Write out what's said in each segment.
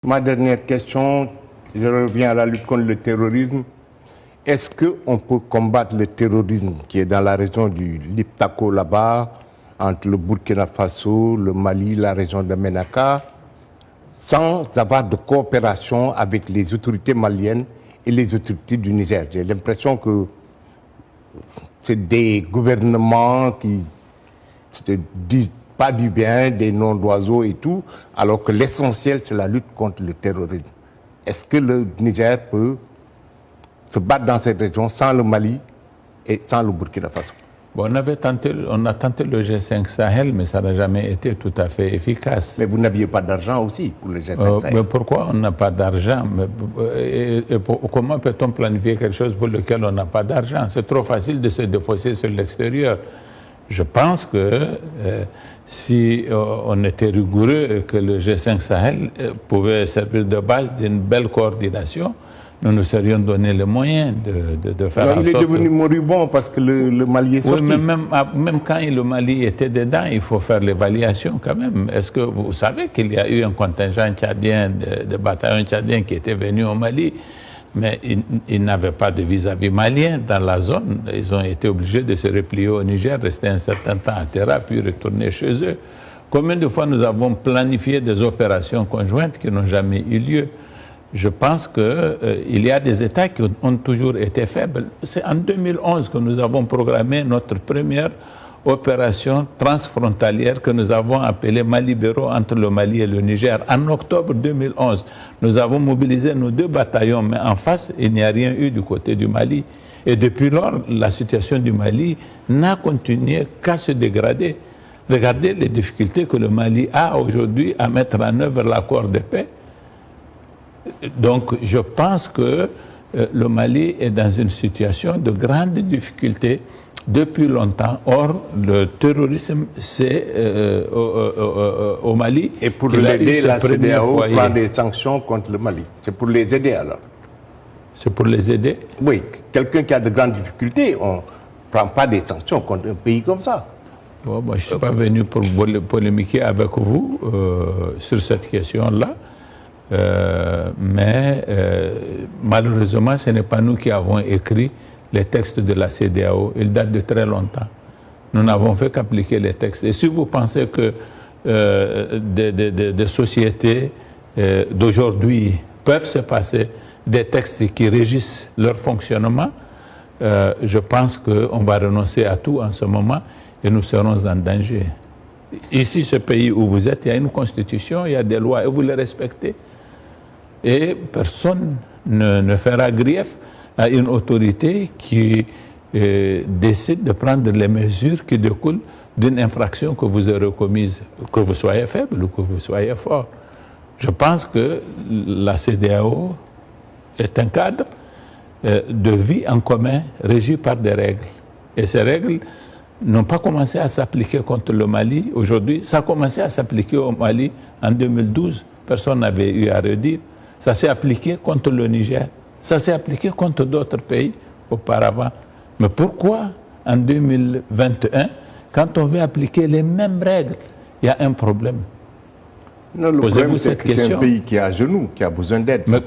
Ma dernière question, je reviens à la lutte contre le terrorisme. Est-ce qu'on peut combattre le terrorisme qui est dans la région du Liptako là-bas, entre le Burkina Faso, le Mali, la région de Ménaka, sans avoir de coopération avec les autorités maliennes et les autorités du Niger? J'ai l'impression que c'est des gouvernements qui se disent pas du bien, des noms d'oiseaux et tout, alors que l'essentiel, c'est la lutte contre le terrorisme. Est-ce que le Niger peut se battre dans cette région sans le Mali et sans le Burkina Faso? Bon, on a tenté le G5 Sahel, mais ça n'a jamais été tout à fait efficace. Mais vous n'aviez pas d'argent aussi pour le G5 Sahel. Mais pourquoi on n'a pas d'argent? Comment peut-on planifier quelque chose pour lequel on n'a pas d'argent? C'est trop facile de se défausser sur l'extérieur. Je pense que si on était rigoureux et que le G5 Sahel pouvait servir de base d'une belle coordination, nous nous serions donné les moyens de faire en sorte... Il est devenu moribond parce que le Mali est sorti. Oui, mais même quand le Mali était dedans, il faut faire l'évaluation quand même. Est-ce que vous savez qu'il y a eu un contingent tchadien, de bataillons tchadiens qui étaient venus au Mali, mais ils n'avaient pas de vis-à-vis malien dans la zone. Ils ont été obligés de se replier au Niger, rester un certain temps à Terra, puis retourner chez eux. Combien de fois nous avons planifié des opérations conjointes qui n'ont jamais eu lieu? Je pense qu'il y a des États qui ont toujours été faibles. C'est en 2011 que nous avons programmé notre première opération transfrontalière que nous avons appelée Malibéro entre le Mali et le Niger. En octobre 2011, nous avons mobilisé nos 2 bataillons, mais en face, il n'y a rien eu du côté du Mali. Et depuis lors, la situation du Mali n'a continué qu'à se dégrader. Regardez les difficultés que le Mali a aujourd'hui à mettre en œuvre l'accord de paix. Donc, je pense que le Mali est dans une situation de grande difficulté depuis longtemps. Or, le terrorisme, c'est au Mali. Et pour l'aider, la CEDEAO prend des sanctions contre le Mali. C'est pour les aider alors? C'est pour les aider? Oui, quelqu'un qui a de grandes difficultés, on ne prend pas des sanctions contre un pays comme ça. Bon, moi, je ne suis pas venu pour polémiquer avec vous sur cette question-là. Mais malheureusement, ce n'est pas nous qui avons écrit les textes de la CEDEAO. Ils datent de très longtemps. Nous n'avons fait qu'appliquer les textes. Et si vous pensez que des sociétés d'aujourd'hui peuvent se passer des textes qui régissent leur fonctionnement, je pense qu'on va renoncer à tout en ce moment et nous serons en danger. Ici, ce pays où vous êtes, il y a une constitution, il y a des lois et vous les respectez. Et personne ne fera grief à une autorité qui décide de prendre les mesures qui découlent d'une infraction que vous aurez commise, que vous soyez faible ou que vous soyez fort. Je pense que la CEDEAO est un cadre de vie en commun régi par des règles. Et ces règles n'ont pas commencé à s'appliquer contre le Mali aujourd'hui. Ça a commencé à s'appliquer au Mali en 2012. Personne n'avait eu à redire. Ça s'est appliqué contre le Niger. Ça s'est appliqué contre d'autres pays auparavant. Mais pourquoi en 2021, quand on veut appliquer les mêmes règles, il y a un problème? Non, le problème, c'est que c'est un pays qui est à genoux, qui a besoin d'aide. Mais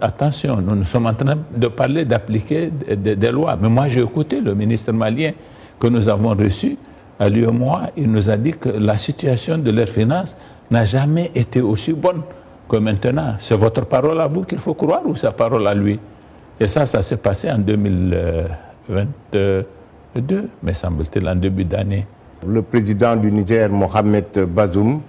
attention, nous sommes en train de parler d'appliquer des lois. Mais moi, j'ai écouté le ministre malien que nous avons reçu à l'UEMOA. Il nous a dit que la situation de leurs finances n'a jamais été aussi bonne que maintenant. C'est votre parole à vous qu'il faut croire ou sa parole à lui? Et ça s'est passé en 2022, me semble-t-il, en début d'année. Le président du Niger, Mohamed Bazoum,